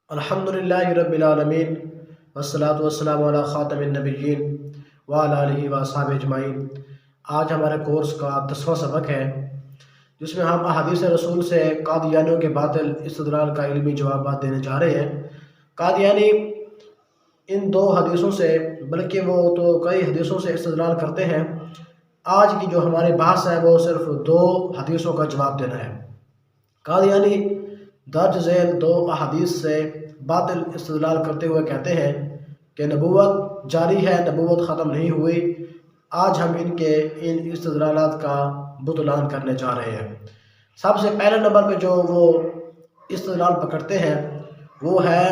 الحمدللہ رب العالمین والصلاة والسلام علی خاتم النبیین وعلی آلہ وصحبہ اجمعین۔ آج ہمارے کورس کا 10واں سبق ہے جس میں ہم احادیث رسول سے قادیانیوں کے باطل استدلال کا علمی جوابات دینے جا رہے ہیں۔ قادیانی ان دو حدیثوں سے بلکہ وہ تو کئی حدیثوں سے استدلال کرتے ہیں۔ آج کی جو ہماری بحث ہے وہ صرف دو حدیثوں کا جواب دینا ہے۔ قادیانی درج ذیل دو احادیث سے باطل استدلال کرتے ہوئے کہتے ہیں کہ نبوت جاری ہے، نبوت ختم نہیں ہوئی۔ آج ہم ان استدلالات کا بطلان کرنے جا رہے ہیں۔ سب سے پہلے نمبر پہ جو وہ استدلال پکڑتے ہیں وہ ہے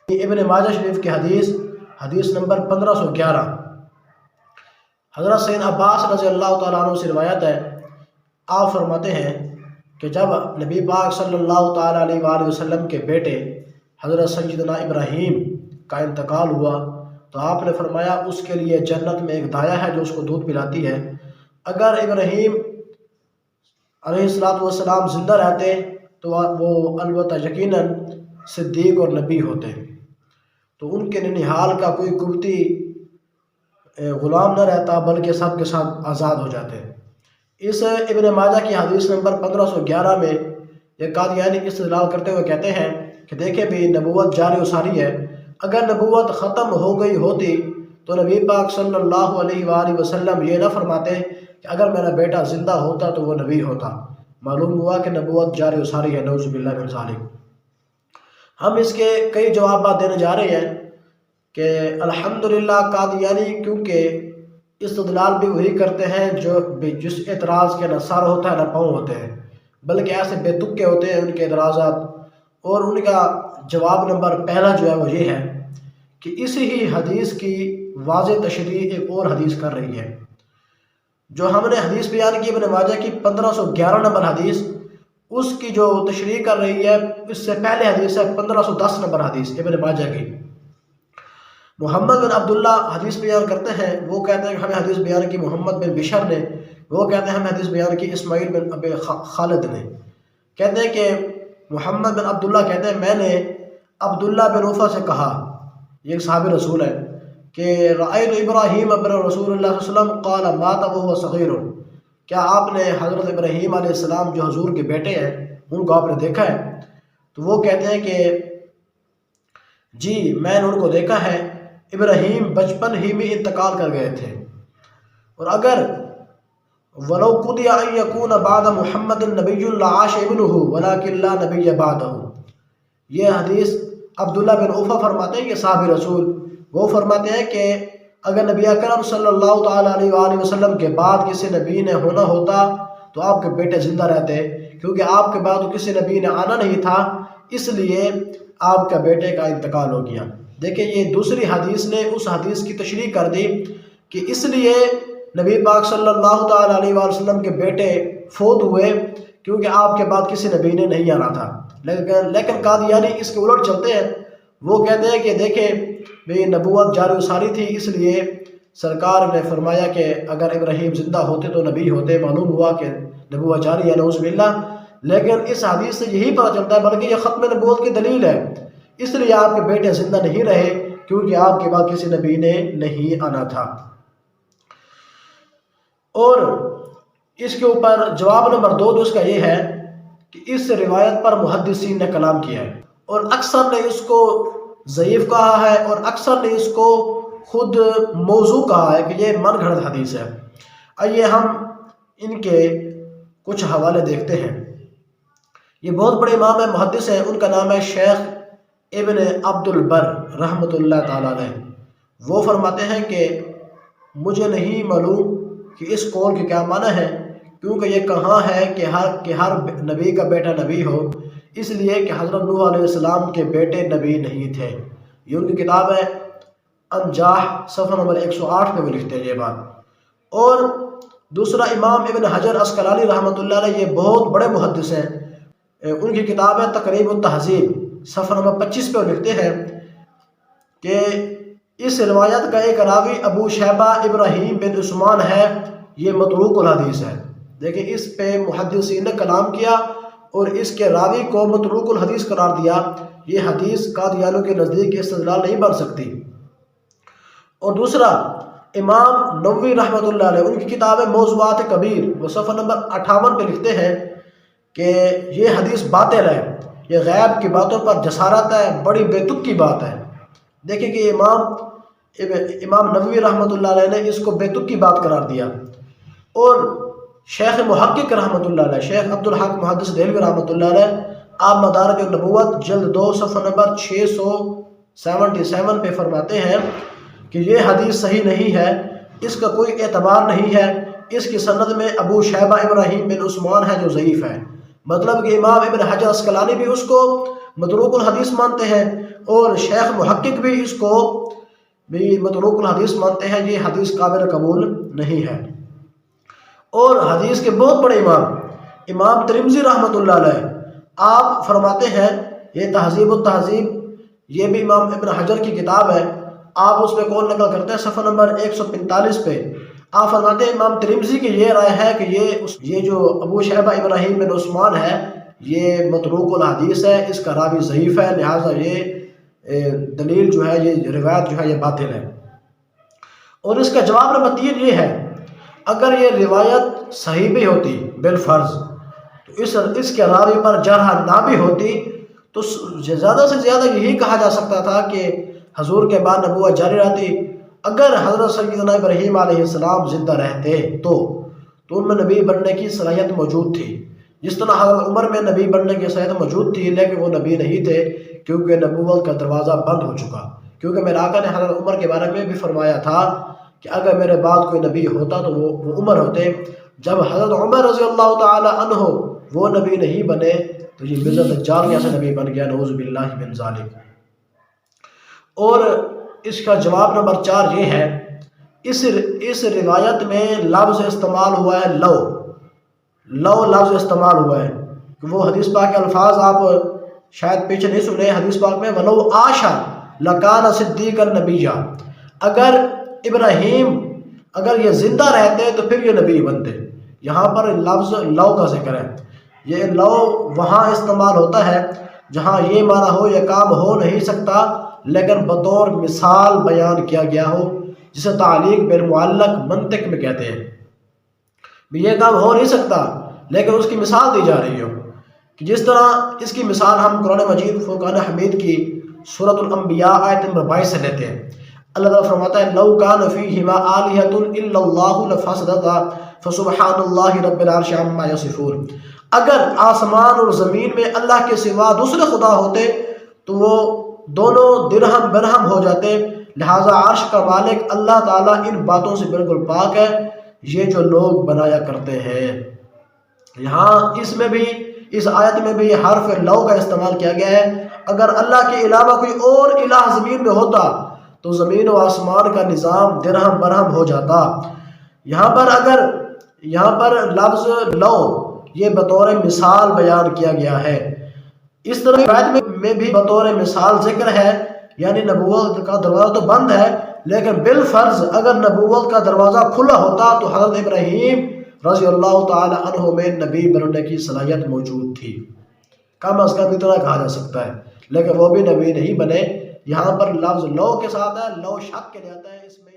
ابن ماجہ شریف کی حدیث نمبر 1511۔ حضرت سید عباس رضی اللہ تعالیٰ عنہ سے روایت ہے، آپ فرماتے ہیں کہ جب نبی پاک صلی اللہ تعالیٰ علیہ وآلہ وسلم کے بیٹے حضرت سیدنا ابراہیم کا انتقال ہوا تو آپ نے فرمایا اس کے لیے جنت میں ایک دایا ہے جو اس کو دودھ پلاتی ہے۔ اگر ابراہیم علیہ السلام زندہ رہتے تو وہ البتہ یقیناً صدیق اور نبی ہوتے، تو ان کے ننھیال کا کوئی قبطی غلام نہ رہتا بلکہ سب کے ساتھ آزاد ہو جاتے۔ اس ابن ماجہ کی حدیث نمبر 1511 میں یہ قادیانی استدلال کرتے ہوئے کہتے ہیں کہ دیکھیں بھی نبوت جاری و ساری ہے۔ اگر نبوت ختم ہو گئی ہوتی تو نبی پاک صلی اللہ علیہ وآلہ وسلم یہ نہ فرماتے کہ اگر میرا بیٹا زندہ ہوتا تو وہ نبی ہوتا۔ معلوم ہوا کہ نبوت جاری و ساری ہے، نعوذ باللہ من ذالک۔ ہم اس کے کئی جوابات دینے جا رہے ہیں کہ الحمدللہ قادیانی کیونکہ استدلال بھی وہی کرتے ہیں جس اعتراض کے نہ سر ہوتا ہے نہ پاؤں ہوتے ہیں، بلکہ ایسے بے تکے ہوتے ہیں ان کے اعتراضات۔ اور ان کا جواب نمبر پہلا جو ہے وہ یہ ہے کہ اسی ہی حدیث کی واضح تشریح ایک اور حدیث کر رہی ہے۔ جو ہم نے حدیث بیان کی ابن ماجہ کی 1511 نمبر حدیث، اس کی جو تشریح کر رہی ہے اس سے پہلے حدیث ہے 1510 نمبر حدیث ابن ماجہ کی۔ محمد بن عبداللہ حدیث بیان کرتے ہیں، وہ کہتے ہیں کہ ہمیں حدیث بیان کی محمد بن بشر نے، وہ کہتے ہیں ہمیں حدیث بیان کی اسماعیل بن ابی خالد نے۔ کہتے ہیں کہ محمد بن عبداللہ کہتے ہیں میں نے عبداللہ بن عوفہ سے کہا، یہ ایک صحابی رسول ہے، کہ رأیت ابراہیم ابن رسول اللہ صلی اللہ علیہ وسلم قال مات وهو صغیر، کیا آپ نے حضرت ابراہیم علیہ السلام جو حضور کے بیٹے ہیں ان کو آپ نے دیکھا ہے؟ تو وہ کہتے ہیں کہ جی میں نے ان کو دیکھا ہے، ابراہیم بچپن ہی میں انتقال کر گئے تھے۔ اور اگر وَلَوْ قُضِيَ أَن يَكُونَ بَعْدَ مُحَمَّدٍ نَبِيٌّ لَعَاشَ ابْنُهُ وَلَكِنْ لَا نَبِيَّ بَعْدَهُ۔ یہ حدیث عبداللہ بن عوفہ فرماتے ہیں کہ صحابی رسول، وہ فرماتے ہیں کہ اگر نبی اکرم صلی اللہ تعالیٰ علیہ وآلہ وسلم کے بعد کسی نبی نے ہونا ہوتا تو آپ کے بیٹے زندہ رہتے، کیونکہ آپ کے بعد کسی نبی نے آنا نہیں تھا، اس لیے آپ کا بیٹے کا انتقال ہو گیا۔ دیکھیں یہ دوسری حدیث نے اس حدیث کی تشریح کر دی کہ اس لیے نبی پاک صلی اللہ تعالیٰ علیہ وآلہ وسلم کے بیٹے فوت ہوئے کیونکہ آپ کے بعد کسی نبی نے نہیں آنا تھا۔ لیکن قادیانی اس کے الٹ چلتے ہیں، وہ کہتے ہیں کہ دیکھیں بھئی نبوت جاری و ساری تھی، اس لیے سرکار نے فرمایا کہ اگر ابراہیم زندہ ہوتے تو نبی ہوتے۔ معلوم ہوا کہ نبوت جاری ہے، نعوذ باللہ۔ لیکن اس حدیث سے یہی پتہ چلتا ہے بلکہ یہ ختم نبوت کی دلیل ہے، اس لیے آپ کے بیٹے زندہ نہیں رہے کیونکہ آپ کے بعد کسی نبی نے نہیں آنا تھا۔ اور اس کے اوپر جواب نمبر 2 جو اس کا یہ ہے کہ اس روایت پر محدثین نے کلام کیا ہے، اور اکثر نے اس کو ضعیف کہا ہے اور اکثر نے اس کو خود موضوع کہا ہے کہ یہ من گھڑت حدیث ہے۔ آئیے ہم ان کے کچھ حوالے دیکھتے ہیں۔ یہ بہت بڑے امام ہیں، محدث ہیں، ان کا نام ہے شیخ ابن عبد البر رحمۃ اللہ تعالیٰ علیہ۔ وہ فرماتے ہیں کہ مجھے نہیں معلوم کہ اس قول کے کیا معنی ہے، کیونکہ یہ کہاں ہے کہ ہر نبی کا بیٹا نبی ہو، اس لیے کہ حضرت نوح علیہ السلام کے بیٹے نبی نہیں تھے۔ یہ ان کی کتاب ہے انجاح صفحہ نمبر 108 پہ وہ لکھتے ہیں یہ بات۔ اور دوسرا امام ابن حجر عسقلانی رحمۃ اللہ علیہ، یہ بہت بڑے محدث ہیں، ان کی کتاب ہے تقریب التہذیب صفحہ نمبر 25 پہ وہ لکھتے ہیں کہ اس روایت کا ایک راوی ابو شیبہ ابراہیم بن عثمان ہے، یہ متروک الحدیث ہے۔ دیکھیں اس پہ محدثین نے کلام کیا اور اس کے راوی کو متروک الحدیث قرار دیا، یہ حدیث قادیانیوں کے نزدیک استدلال نہیں بن سکتی۔ اور دوسرا، امام نووی رحمۃ اللہ علیہ ان کی کتاب موضوعات کبیر وہ صفحہ نمبر 58 پہ لکھتے ہیں کہ یہ حدیث باطل ہے، یہ غیب کی باتوں پر جسارت ہے، بڑی بے تک کی بات ہے۔ دیکھیں کہ امام نووی رحمۃ اللہ علیہ نے اس کو بے تک کی بات قرار دیا، اور شیخ محقق رحمۃ اللہ علیہ شیخ عبدالحق محدث دہلوی رحمۃ اللہ علیہ آپ مدارج النبوت جلد 2 صفحہ نمبر 677 پہ فرماتے ہیں کہ یہ حدیث صحیح نہیں ہے، اس کا کوئی اعتبار نہیں ہے، اس کی سند میں ابو شیبہ ابراہیم بن عثمان ہے جو ضعیف ہے۔ مطلب کہ امام ابن حجر عسقلانی بھی اس کو متروک الحدیث مانتے ہیں، اور شیخ محقق بھی اس کو بھی متروک الحدیث مانتے ہیں، یہ حدیث قابل قبول نہیں ہے۔ اور حدیث کے بہت بڑے امام ترمذی رحمۃ اللہ علیہ آپ فرماتے ہیں، یہ تہذیب التہذیب یہ بھی امام ابن حجر کی کتاب ہے، آپ اس میں قول نقل کرتے ہیں صفحہ نمبر 145 پہ، آپ فرماتے ہیں امام ترمذی کی یہ رائے ہے کہ یہ جو ابو شیبہ ابراہیم بن عثمان ہے یہ متروک الحدیث ہے، اس کا راوی ضعیف ہے، لہٰذا یہ دلیل جو ہے، یہ روایت جو ہے یہ باطل ہے۔ اور اس کا جواب نمبر 3 یہ ہے، اگر یہ روایت صحیح بھی ہوتی بالفرض تو اس کے راوی پر جرح نہ بھی ہوتی تو زیادہ سے زیادہ یہی کہا جا سکتا تھا کہ حضور کے بعد نبوت جاری رہتی۔ اگر حضرت سیدنا ابراہیم علیہ السلام زندہ رہتے تو ان میں نبی بننے کی صلاحیت موجود تھی، جس طرح حضرت عمر میں نبی بننے کی صلاحیت موجود تھی، لیکن وہ نبی نہیں تھے کیونکہ نبوت کا دروازہ بند ہو چکا۔ کیونکہ میرے آقا نے حضرت عمر کے بارے میں بھی فرمایا تھا کہ اگر میرے بعد کوئی نبی ہوتا تو وہ عمر ہوتے۔ جب حضرت عمر رضی اللہ تعالی عنہ وہ نبی نہیں بنے تو یہ مرزا دجال کیسے نبی بن گیا، نعوذ باللہ من ذالک۔ اور اس کا جواب نمبر 4 یہ ہے، اس روایت میں لفظ استعمال ہوا ہے لو لفظ استعمال ہوا ہے، کہ وہ حدیث پاک کے الفاظ آپ شاید پیچھے نہیں سنے، حدیث پاک میں وَلَوْ عَاشَ لَكَانَ صِدِّيقًا نَبِيًّا، اگر ابراہیم اگر یہ زندہ رہتے تو پھر یہ نبی بنتے۔ یہاں پر لفظ لو کا ذکر ہے، یہ لو وہاں استعمال ہوتا ہے جہاں یہ معنی ہو یہ کام ہو نہیں سکتا لیکن بطور مثال بیان کیا گیا ہو، جسے تعلیق بالمعلق منطق میں کہتے ہیں۔ بھی یہ کام ہو نہیں سکتا لیکن اس کی مثال دی جا رہی ہو، کہ جس طرح اس کی مثال ہم قرآن مجید فرقان حمید کی سورۃ الانبیاء آیت نمبر 22 سے لیتے ہیں۔ اللہ تعالیٰ فرماتا ہے لو کان فیہما آلہۃ الا اللہ لفسدتا فسبحان اللہ رب العرش عما یصفون، اگر آسمان اور زمین میں اللہ کے سوا دوسرے خدا ہوتے تو وہ دونوں درہم برہم ہو جاتے، لہٰذا عرش کا مالک اللہ تعالیٰ ان باتوں سے بالکل پاک ہے یہ جو لوگ بنایا کرتے ہیں۔ یہاں اس آیت میں بھی حرف لو کا استعمال کیا گیا ہے۔ اگر اللہ کے علاوہ کوئی اور الہ زمین میں ہوتا تو زمین و آسمان کا نظام درہم برہم ہو جاتا۔ یہاں پر لفظ لو یہ بطور مثال بیان کیا گیا ہے۔ اس طرح روایت میں بھی بطور مثال ذکر ہے، یعنی نبوت کا دروازہ تو بند ہے لیکن بالفرض اگر نبوت کا دروازہ کھلا ہوتا تو حضرت ابراہیم رضی اللہ تعالی عنہ میں نبی بننے کی صلاحیت موجود تھی، کم از کم اتنا کہا جا سکتا ہے، لیکن وہ بھی نبی نہیں بنے۔ یہاں پر لفظ لو کے ساتھ ہے، لو شک کے لیے آتا ہے، اس میں